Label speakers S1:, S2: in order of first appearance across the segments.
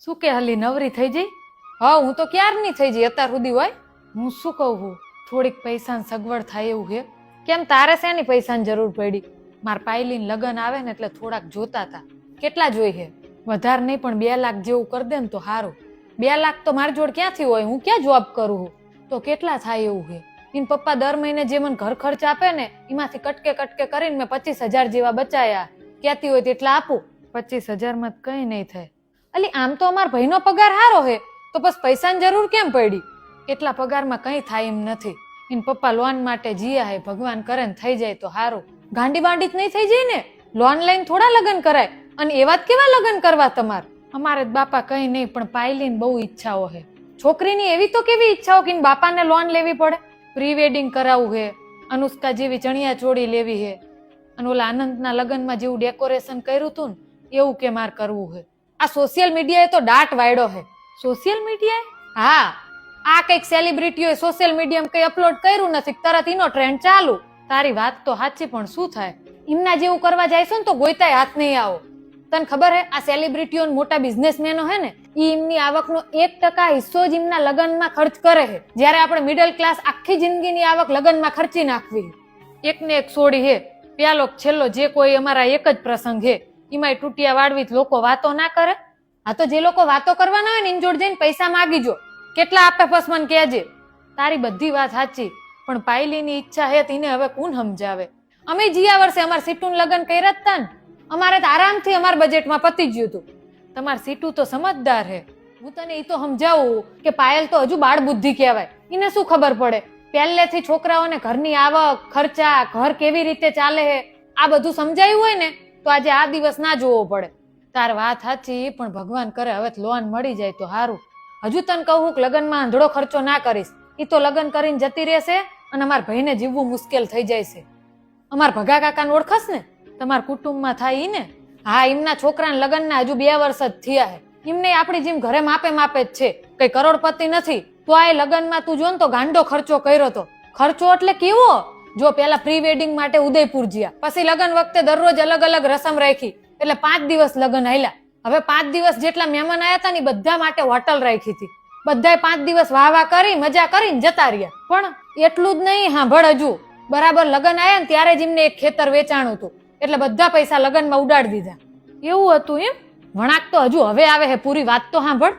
S1: શું કે હલી નવરી થઈ જઈ? હા, હું તો ક્યારની થઈ જઈ, અત્યાર સુધી હોય. હું શું કહું છું, થોડીક પૈસાની સગવડ થાય એવું છે. કેમ, તારે શેની પૈસાની જરૂર પડી? માર પાયલીન લગન આવે ને એટલે થોડાક જોતા હતા. કેટલા જોઈએ? વધારે નહીં પણ 2 લાખ જેવું કરી દે ને તો સારું. 2 લાખ તો મારી જોડ ક્યાંથી હોય? હું ક્યાં જોબ કરું છું? તો કેટલા થાય એવું છે? ઇન પપ્પા દર મહિને જે મને ઘર ખર્ચ આપે ને એમાંથી કટકે કટકે કરીને મેં 25,000 જેવા બચાયા. કહેતી હોય તેટલા આપું. 25,000 માં કઈ નહીં થાય. અલી આમ તો અમાર ભાઈનો પગાર સારો હે, તો બસ પૈસાની જરૂર કેમ પડી? એટલા પગારમાં કઈ થાય એમ નથી. ઇન પપ્પા લોન માટે જીયા હે, ભગવાન કરે ને થઈ જાય તો સારું. ગાંડી બાંડી જ નહીં થઈ જાય ને? લોન લઈને થોડા લગ્ન કરાય? અને એવા જ કેવા લગ્ન કરવા તમાર? અમારે બાપા કઈ નહીં, પણ પાયલીન બહુ ઈચ્છાઓ હે. છોકરીની એવી તો કેવી ઈચ્છાઓ કે બાપાને લોન લેવી પડે? પ્રી વેડિંગ કરાવવું હે, અનુષ્કા જેવી ચણિયા ચોળી લેવી હે, અને ઓલા આનંદના લગ્નમાં જેવું ડેકોરેશન કર્યું તું ને એવું કે માર કરવું હે. આ સોશિયલ મીડિયાએ તો દાટ વાયડો હે. સોશિયલ મીડિયાએ? હા, આ કઈક સેલિબ્રિટીઓએ સોશિયલ મીડિયામાં કઈ અપલોડ કર્યું નથી, તરત એનો ટ્રેન્ડ ચાલુ. તારી વાત તો સાચી, પણ શું થાય? એમના જેવું કરવા જઈશું ને તો ગોઈતાય હાથ નહીં આવો. તને ખબર હે, આ સેલિબ્રિટીઓ મોટા બિઝનેસમેનો હે ને, ઈ એમની આવકનો 1% હિસ્સો જ એમના લગ્નમાં ખર્ચ કરે છે. જ્યારે આપણે મિડલ ક્લાસ આખી જિંદગીની આવક લગ્નમાં ખર્ચી નાખવી. એકને એક સોડી હે, પ્યાલો છેલ્લો જે કોઈ અમારા એક જ પ્રસંગ હે, એમાંય તૂટિયા વાળવી લોકો વાતો ના કરે. આ તો જે લોકો વાતો કરવાના હોય ને એની જોડે જઈને પૈસા માગી જો, કેટલા આપે બસ મને કહેજે. તારી બધી વાત સાચી, પણ પાયલીની ઈચ્છા હે તેને હવે કોણ સમજાવે? અમે જીયા વર્ષે અમાર સીટુન લગ્ન કર્યા હતા ને, અમારે તો આરામથી અમાર બજેટમાં પતી ગયું હતું. તમાર સીટુ તો સમજદાર હે. હું તને ઈ તો સમજાવું કે પાયલ તો હજુ બાળ બુદ્ધિ કહેવાય. એને શું ખબર પડે? પહેલેથી છોકરાઓને ઘરની આવક, ખર્ચા, ઘર કેવી રીતે ચાલે હે, આ બધું સમજાયું હોય ને તો આજે આ દિવસ ના જોવો પડે. તાર વાત સાચી, પણ ભગવાન કરે હવે લોન મળી જાય તો સારું. હજુ તને કહું કે લગ્નમાં આંધળો ખર્ચો ના કરીશ. ઈ તો લગ્ન કરીને જતી રહેશે અને અમારા ભાઈને જીવવું મુશ્કેલ થઈ જાય છે. અમાર ભગા કાકાને ઓળખસ ને? તમારા કુટુંબમાં થાય ઈ ને? હા, એમના છોકરાના લગ્નના હજુ 2 વર્ષ જ થયા હે. એમને આપણી જેમ ઘરે માપે માપે જ છે, કઈ કરોડપતિ નથી. તો આ લગ્નમાં તું જો ને તો ગાંડો ખર્ચો કર્યો તો. ખર્ચો એટલે કેવો? જો પેલા પ્રી વેડિંગ માટે ઉદયપુર જ્યા, પછી લગ્ન વખતે દરરોજ અલગ અલગ રસમ રાખી, એટલે 5 દિવસ લગ્ન હાલ્યા. હવે 5 દિવસ જેટલા મહેમાન આયા હતા ને બધા માટે હોટલ રાખી હતી. બધાય 5 દિવસ વાહ કરી મજા કરીને જતા રહ્યા. પણ એટલું જ નહીં, સાંભળ હજુ બરાબર લગ્ન આયા ને ત્યારે જ એમને એક ખેતર વેચાણું હતું, એટલે બધા પૈસા લગ્નમાં ઉડાડી દીધા. એવું હતું એમ? વણાક તો હજુ હવે આવે હે, પૂરી વાત તો સાંભળ.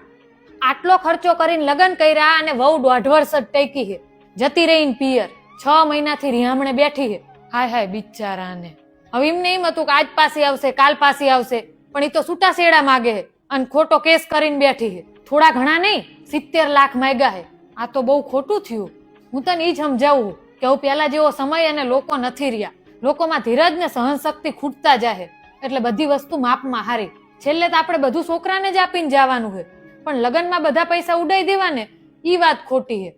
S1: આટલો ખર્ચો કરીને લગ્ન કર્યા અને વહુ 1.5 વર્ષ જ ટકી હે, જતી રહીને પિયર. 6 મહિનાથી રિહામણે બેઠી હે. હાય હાય બિચારાને. હવે એમને એમ હતું કે આજ પાછી આવશે, કાલ પાછી આવશે, પણ એ તો છૂટા શેડા માગે હે અને ખોટો કેસ કરીને બેઠી હે. થોડા ઘણા નહીં, 70 લાખ માંગ્યા હે. આ તો બહુ ખોટું થયું. હું તને ઈ જ સમજાવું કે હું પેલા જેવો સમય અને લોકો નથી રહ્યા. લોકોમાં ધીરજ ને સહનશક્તિ ખૂટતા જાય, એટલે બધી વસ્તુ માપમાં હારી. છેલ્લે તો આપણે બધું છોકરાને જ આપીને જવાનું હોય, પણ લગ્નમાં બધા પૈસા ઉડાઈ દેવા ને ઈ વાત ખોટી છે.